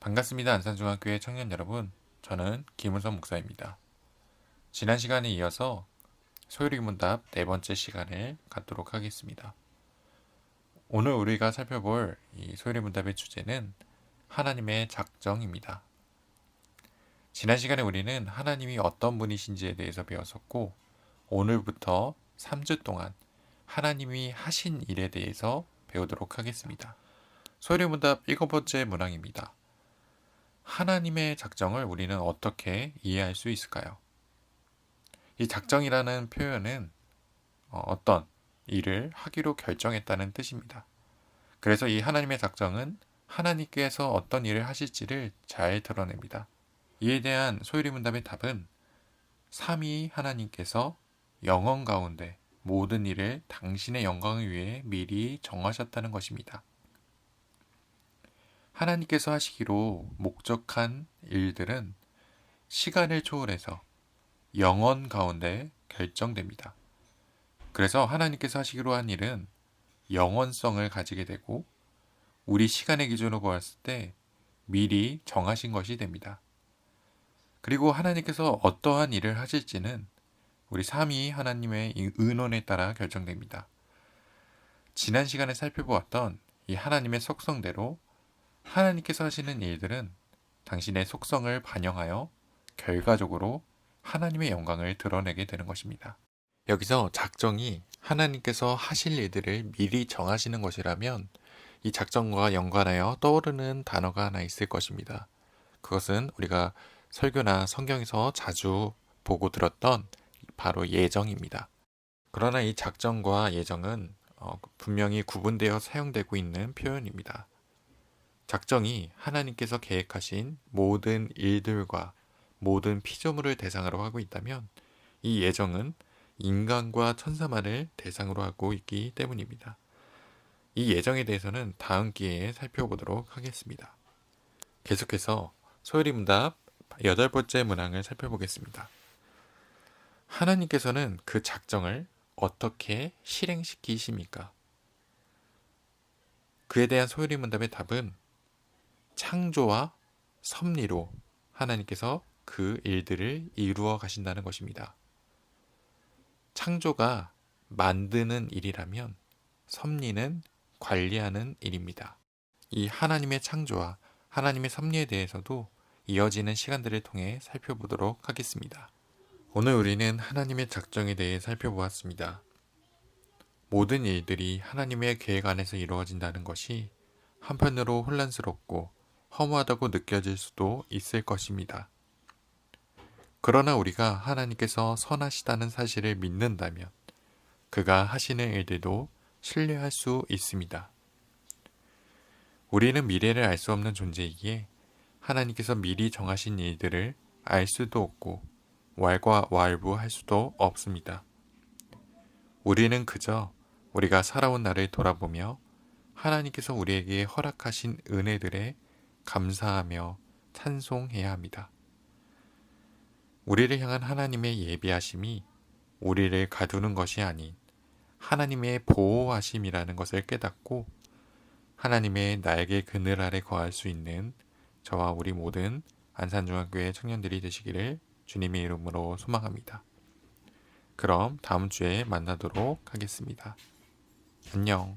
반갑습니다. 안산중학교의 청년 여러분. 저는 김은선 목사입니다. 지난 시간에 이어서 소요리 문답 네 번째 시간을 갖도록 하겠습니다. 오늘 우리가 살펴볼 이 소요리 문답의 주제는 하나님의 작정입니다. 지난 시간에 우리는 하나님이 어떤 분이신지에 대해서 배웠었고, 오늘부터 3주 동안 하나님이 하신 일에 대해서 배우도록 하겠습니다. 소요리 문답 7번째 문항입니다. 하나님의 작정을 우리는 어떻게 이해할 수 있을까요? 이 작정이라는 표현은 어떤 일을 하기로 결정했다는 뜻입니다. 그래서 이 하나님의 작정은 하나님께서 어떤 일을 하실지를 잘 드러냅니다. 이에 대한 소요리 문답의 답은 삼위 하나님께서 영원 가운데 모든 일을 당신의 영광을 위해 미리 정하셨다는 것입니다. 하나님께서 하시기로 목적한 일들은 시간을 초월해서 영원 가운데 결정됩니다. 그래서 하나님께서 하시기로 한 일은 영원성을 가지게 되고 우리 시간의 기준으로 보았을 때 미리 정하신 것이 됩니다. 그리고 하나님께서 어떠한 일을 하실지는 우리 삼위 하나님의 의논에 따라 결정됩니다. 지난 시간에 살펴보았던 이 하나님의 속성대로 하나님께서 하시는 일들은 당신의 속성을 반영하여 결과적으로 하나님의 영광을 드러내게 되는 것입니다. 여기서 작정이 하나님께서 하실 일들을 미리 정하시는 것이라면 이 작정과 연관하여 떠오르는 단어가 하나 있을 것입니다. 그것은 우리가 설교나 성경에서 자주 보고 들었던 바로 예정입니다. 그러나 이 작정과 예정은 분명히 구분되어 사용되고 있는 표현입니다. 작정이 하나님께서 계획하신 모든 일들과 모든 피조물을 대상으로 하고 있다면 이 예정은 인간과 천사만을 대상으로 하고 있기 때문입니다. 이 예정에 대해서는 다음 기회에 살펴보도록 하겠습니다. 계속해서 소요리 문답 8번째 문항을 살펴보겠습니다. 하나님께서는 그 작정을 어떻게 실행시키십니까? 그에 대한 소요리 문답의 답은 창조와 섭리로 하나님께서 그 일들을 이루어 가신다는 것입니다. 창조가 만드는 일이라면 섭리는 관리하는 일입니다. 이 하나님의 창조와 하나님의 섭리에 대해서도 이어지는 시간들을 통해 살펴보도록 하겠습니다. 오늘 우리는 하나님의 작정에 대해 살펴보았습니다. 모든 일들이 하나님의 계획 안에서 이루어진다는 것이 한편으로 혼란스럽고 허무하다고 느껴질 수도 있을 것입니다. 그러나 우리가 하나님께서 선하시다는 사실을 믿는다면 그가 하시는 일들도 신뢰할 수 있습니다. 우리는 미래를 알 수 없는 존재이기에 하나님께서 미리 정하신 일들을 알 수도 없고 왈가왈부할 수도 없습니다. 우리는 그저 우리가 살아온 날을 돌아보며 하나님께서 우리에게 허락하신 은혜들에 감사하며 찬송해야 합니다. 우리를 향한 하나님의 예비하심이 우리를 가두는 것이 아닌 하나님의 보호하심이라는 것을 깨닫고 하나님의 날개 그늘 아래 거할 수 있는 저와 우리 모든 안산중학교의 청년들이 되시기를 주님의 이름으로 소망합니다. 그럼 다음 주에 만나도록 하겠습니다. 안녕.